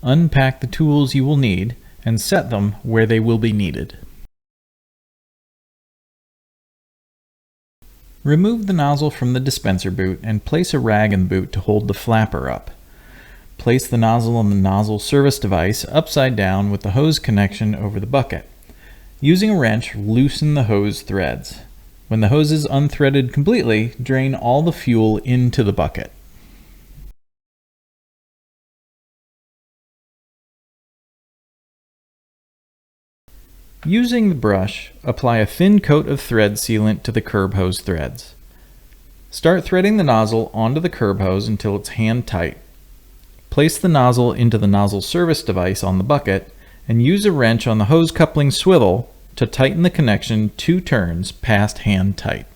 unpack the tools you will need, and set them where they will be needed. Remove the nozzle from the dispenser boot and place a rag in the boot to hold the flapper up. Place the nozzle on the nozzle service device upside down with the hose connection over the bucket. Using a wrench, loosen the hose threads. When the hose is unthreaded completely, drain all the fuel into the bucket. Using the brush, apply a thin coat of thread sealant to the curb hose threads. Start threading the nozzle onto the curb hose until it's hand tight. Place the nozzle into the nozzle service device on the bucket and use a wrench on the hose coupling swivel to tighten the connection 2 turns past hand tight.